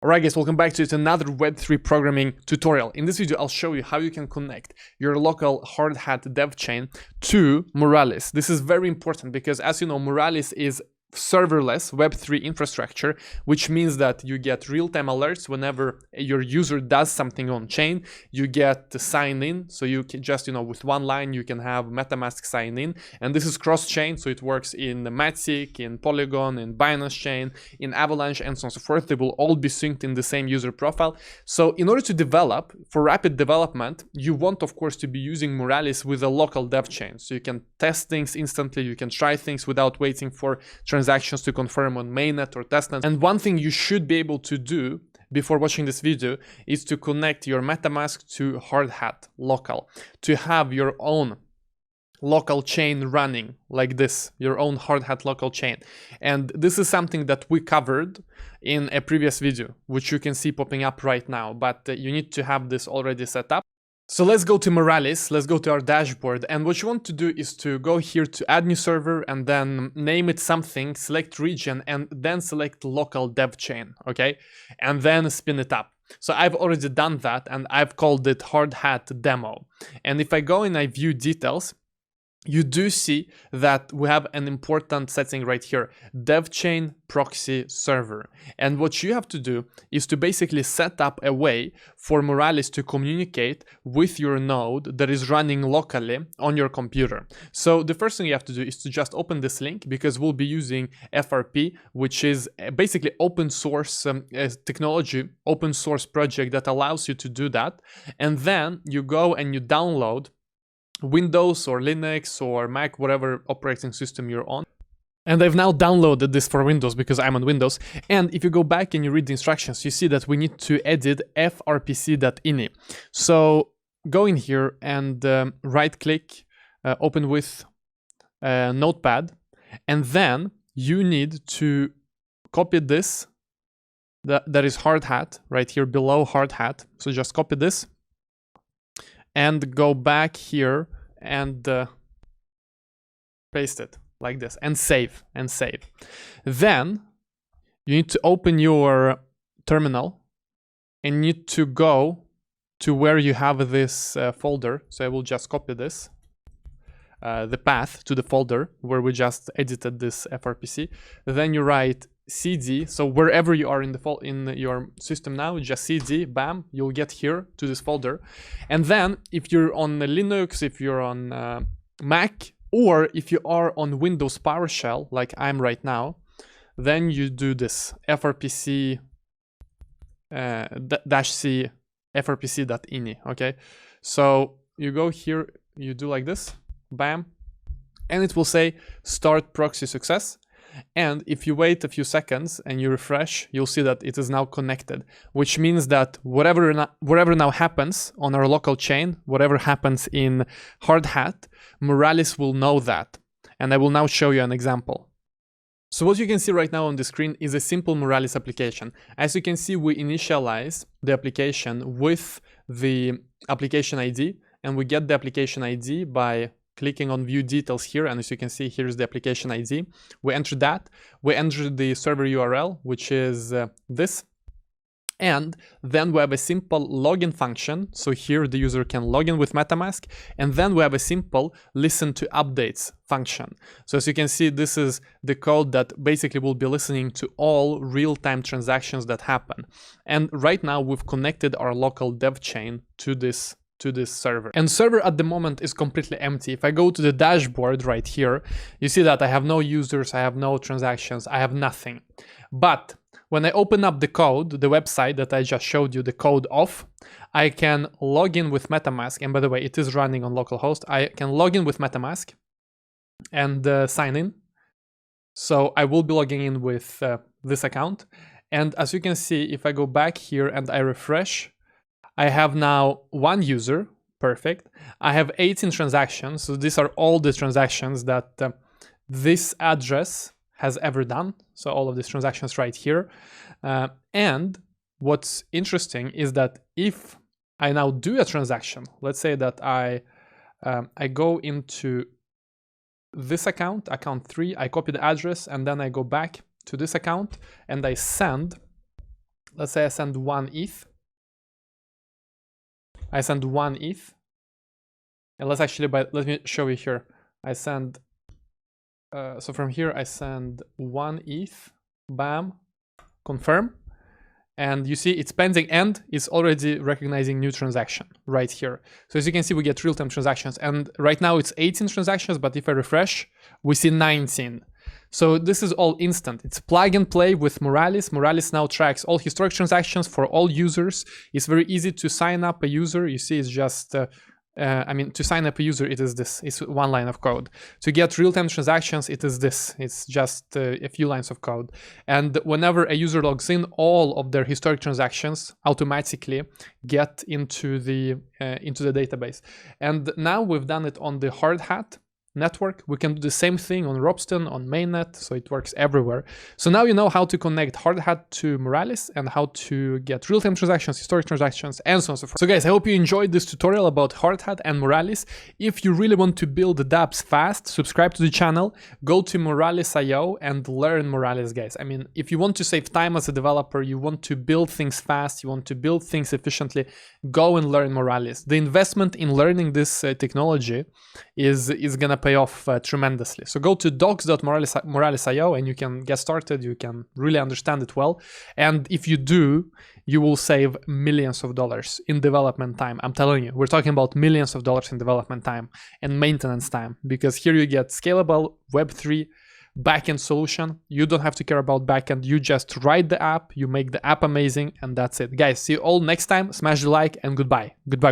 Alright guys, welcome back to another Web3 programming tutorial. In this video, I'll show you how you can connect your local Hardhat dev chain to Moralis. This is very important because, as you know, Moralis is serverless Web3 infrastructure, which means that you get real-time alerts whenever your user does something on chain. You get to sign in, so you can just, with one line you can have Metamask sign in, and this is cross-chain, so it works in Matic, in Polygon, in Binance Chain, in Avalanche, and so on and so forth. They will all be synced in the same user profile. So in order to develop, for rapid development, you want, of course, to be using Moralis with a local dev chain, so you can test things instantly, you can try things without waiting for transactions to confirm on mainnet or testnet. And one thing you should be able to do before watching this video is to connect your MetaMask to Hardhat local, to have your own local chain running like this, your own Hardhat local chain. And this is something that we covered in a previous video, which you can see popping up right now, but you need to have this already set up. So let's go to Moralis, let's go to our dashboard, and what you want to do is to go here to add new server and then name it something, select region, and then select local dev chain, okay? And then spin it up. So I've already done that and I've called it Hardhat demo. And if I go and I view details, you do see that we have an important setting right here, dev chain proxy server. And what you have to do is to basically set up a way for Moralis to communicate with your node that is running locally on your computer. So the first thing you have to do is to just open this link, because we'll be using FRP, which is basically open source technology, open source project that allows you to do that. And then you go and you download Windows or Linux or Mac, whatever operating system you're on. And I've now downloaded this for Windows because I'm on Windows. And if you go back and you read the instructions, you see that we need to edit frpc.ini. So go in here and right click, open with Notepad, and then you need to copy this. That is Hardhat right here below Hardhat. So just copy this and go back here and paste it like this and save and save. Then you need to open your terminal and you need to go to where you have this folder. So I will just copy this, the path to the folder where we just edited this FRPC. Then you write cd, so wherever you are in your system now, just cd, bam, you'll get here to this folder. And then if you're on Linux, if you're on Mac, or if you are on Windows PowerShell like I'm right now, then you do this frpc -c frpc.ini. okay, so you go here, you do like this, bam, and it will say start proxy success. And if you wait a few seconds and you refresh, you'll see that it is now connected, which means that whatever now happens on our local chain, whatever happens in Hardhat, Moralis will know that. And I will now show you an example. So what you can see right now on the screen is a simple Moralis application. As you can see, we initialize the application with the application ID, and we get the application ID by clicking on view details here, and as you can see, here's the application ID. We enter that, we enter the server URL, which is this, and then we have a simple login function. So here the user can log in with MetaMask, and then we have a simple listen to updates function. So as you can see, this is the code that basically will be listening to all real-time transactions that happen. And right now we've connected our local dev chain to this server. And server at the moment is completely empty. If I go to the dashboard right here, you see that I have no users, I have no transactions, I have nothing. But when I open up the code, the website that I just showed you the code of, I can log in with MetaMask. And by the way, it is running on localhost. I can log in with MetaMask and sign in. So I will be logging in with this account. And as you can see, if I go back here and I refresh, I have now one user, perfect. I have 18 transactions, so these are all the transactions that this address has ever done. So all of these transactions right here. And what's interesting is that if I now do a transaction, let's say that I go into this account 3, I copy the address, and then I go back to this account and I send let's say I send 1 ETH. I send 1 ETH. And let's actually, let me show you here. I send, so from here I send 1 ETH, bam, confirm. And you see it's pending and it's already recognizing new transaction right here. So as you can see, we get real-time transactions. And right now it's 18 transactions, but if I refresh, we see 19. So this is all instant. It's plug and play with Moralis. Moralis now tracks all historic transactions for all users. It's very easy to sign up a user. You see, it's just, to sign up a user, it is this. It's one line of code. To get real-time transactions, it is this. It's just a few lines of code. And whenever a user logs in, all of their historic transactions automatically get into the database. And now we've done it on the Hardhat network. We can do the same thing on Ropsten, on mainnet, so it works everywhere. So now you know how to connect Hardhat to Moralis and how to get real-time transactions, historic transactions, and so on and so forth. So guys, I hope you enjoyed this tutorial about Hardhat and Moralis. If you really want to build the dapps fast, subscribe to the channel, go to Moralis.io and learn Moralis, guys. I mean, if you want to save time as a developer, you want to build things fast, you want to build things efficiently, go and learn Moralis. The investment in learning this technology is gonna pay off tremendously. So go to docs.moralis.io and you can get started. You can really understand it well. And if you do, you will save millions of dollars in development time. I'm telling you, we're talking about millions of dollars in development time and maintenance time, because here you get scalable Web3 backend solution. You don't have to care about backend. You just write the app, you make the app amazing, and that's it. Guys, see you all next time. Smash the like and goodbye. Goodbye.